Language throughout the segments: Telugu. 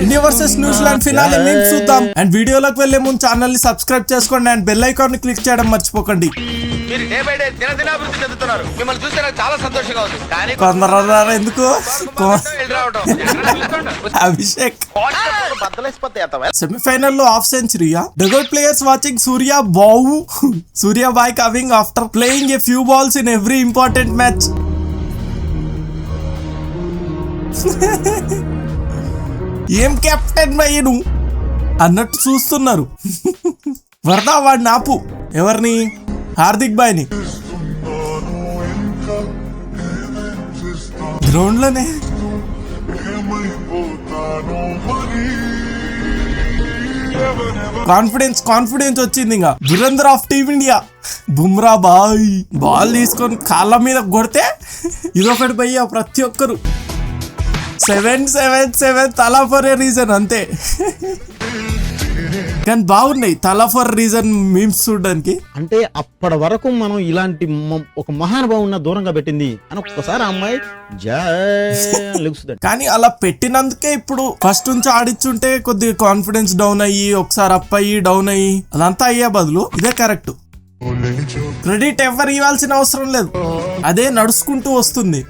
India versus New Zealand finale memes చూద్దాం. అండ్ వీడియోలోకి వెళ్లే ముందు ఛానల్ ని సబ్స్క్రైబ్ చేసుకోండి అండ్ బెల్ ఐకాన్ ని క్లిక్ చేయడం మర్చిపోకండి. మీరు డే బై డే దినదినాభివృద్ధి చెందుతున్నారు. మిమ్మల్ని చూస్తే నాకు చాలా సంతోషంగా ఉంది. కానీ కొందరు ఎందుకు అభిషేక్ సెమీఫైనల్ లో హాఫ్ సెంచరీయా. డగౌట్ ప్లేయర్స్ వాచింగ్ సూర్య బావు. సూర్య బాయ్ coming after playing a few balls in every important match. ఏం కెప్టెన్ భయ్యను అన్నట్టు చూస్తున్నారు. వరదా వాడిని ఆపు. ఎవరిని? హార్దిక్ బాయ్ ని. గ్రౌండ్ లోనే కాన్ఫిడెన్స్ వచ్చింది. ఇంకా దురంధర్ ఆఫ్ టీమిండియా బుమ్రా బాయ్ బాల్ తీసుకొని కాళ్ళ మీద కొడితే ఇదొకటి భయ్యా. ప్రతి ఒక్కరు 7-7-7 తలా ఫర్ ఏ రీజన్ అంతే. కానీ బాగున్నాయి తలా ఫర్ రీజన్ మీమ్స్ చూడడానికి. అంటే అప్పటి వరకు మనం ఇలాంటి ఒక మహానుభావున్న దూరంగా పెట్టింది అని ఒక్కసారి అమ్మాయి కానీ అలా పెట్టినందుకే ఇప్పుడు ఫస్ట్ నుంచి ఆడిచ్చుంటే కొద్దిగా కాన్ఫిడెన్స్ డౌన్ అయ్యి ఒకసారి అప్ అయ్యి డౌన్ అయ్యి అదంతా అయ్యే బదులు ఇదే కరెక్ట్. క్రెడిట్ ఎవరు ఇవ్వాల్సిన అవసరం లేదు, అదే నడుచుకుంటూ వస్తుంది.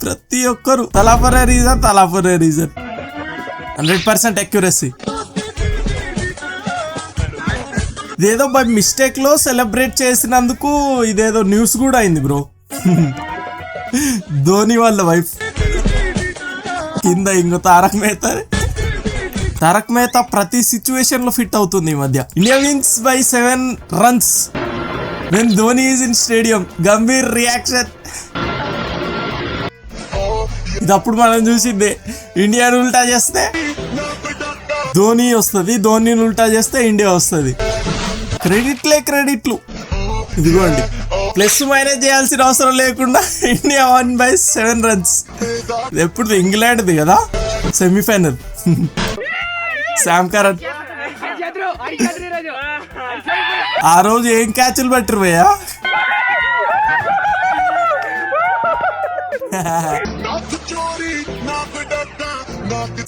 ప్రతి ఒక్కరు తలా ఫర్ ఏ రీజన్ 100% అక్యురసీ. ఇదేదో బై మిస్టేక్ లో సెలబ్రేట్ చేసినందుకు ఇదేదో న్యూస్ కూడా అయింది బ్రో. ధోని వాళ్ళ వైఫ్ కింద ఇంకో తారక్ మేహతా ప్రతి సిచ్యువేషన్ లో ఫిట్ అవుతుంది ఈ మధ్య. India wins by 7 runs when Dhoni is in stadium. Gambhir reaction. ఇది అప్పుడు మనం చూసిందే. ఇండియాను ఉల్టా చేస్తే ధోని వస్తుంది, ధోనిని ఉల్టా చేస్తే ఇండియా వస్తుంది. క్రెడిట్లు ఇదిగోండి. ప్లస్ మైనస్ చేయాల్సిన అవసరం లేకుండా ఇండియా 1/7 runs. ఎప్పుడు ఇంగ్లాండ్ది కదా సెమీఫైనల్. శామ్ కరణ్ ఆ రోజు ఏం క్యాచ్లు పట్టిరు భయ్యా.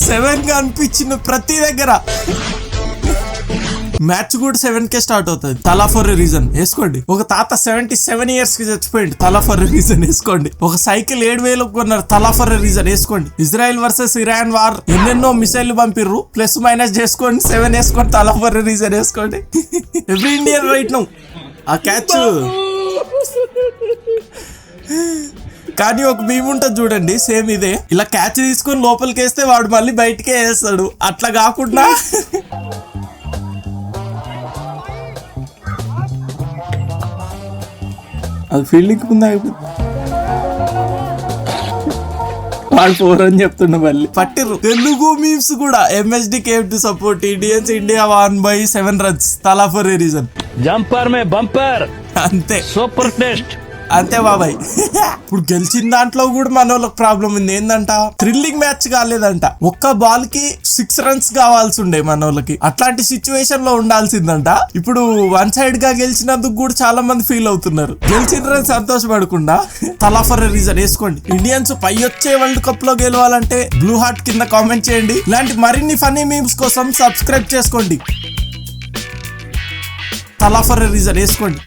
సెవెన్ గా అనిపించిన ప్రతి దగ్గర. మ్యాచ్ కూడా 7 స్టార్ట్ అవుతుంది. తలా ఫర్ రీజన్ వేసుకోండి. ఒక తాత 77 years కి చచ్చిపోయింది. తలా ఫర్ రీజన్ వేసుకోండి. ఒక సైకిల్ 7,000 కొన్నారు. తలా ఫర్ రీజన్ వేసుకోండి. ఇజ్రాయెల్ వర్సెస్ ఇరాన్ వార్ ఎన్నెన్నో మిసైల్ పంపిర్రు. ప్లస్ మైనస్ చేసుకోండి. 7 వేసుకోండి. తలా ఫర్ రీజన్ వేసుకోండి. Every Indian right now. ఆ క్యాచ్ కానీ ఒక మీమ్ ఉంటుంది చూడండి, సేమ్ ఇదే. ఇలా క్యాచ్ తీసుకొని లోపలికి వేస్తే వాడు మళ్ళీ బయటకే వేస్తాడు. అట్లా కాకుండా అది ఫీల్డింగ్ ముందు అయిపోయింది. వాడు 4 అని చెప్తుండే మళ్ళీ పట్టిర్రు. తెలుగు మీమ్స్ కూడా MSD cave to support Indians. India 1/7 runs. తలా for a reason. Jumper May bumper అంతే. సూపర్ టెస్ట్ అంతే బాబాయ్. ఇప్పుడు గెలిచిన దాంట్లో కూడా మన వాళ్ళకి ప్రాబ్లం ఉంది. ఏందంట, థ్రిల్లింగ్ మ్యాచ్ కాలేదంట. ఒక్క బాల్ కి 6 runs కావాల్సి ఉండే మన వాళ్ళకి. అట్లాంటి సిచ్యువేషన్ లో ఉండాల్సిందంట. ఇప్పుడు 1 side గా గెలిచినందుకు కూడా చాలా మంది ఫీల్ అవుతున్నారు. గెలిచిన సంతోషపడకుండా తలా ఫర్ ఏ రీజన్ వేసుకోండి. ఇండియన్స్ పై వచ్చే వరల్డ్ కప్ లో గెలవాలంటే బ్లూ హార్ట్ కింద కామెంట్ చేయండి. ఇలాంటి మరిన్ని ఫన్నీ మీమ్స్ కోసం సబ్స్క్రైబ్ చేసుకోండి. తలా ఫర్ ఏ రీజన్ వేసుకోండి.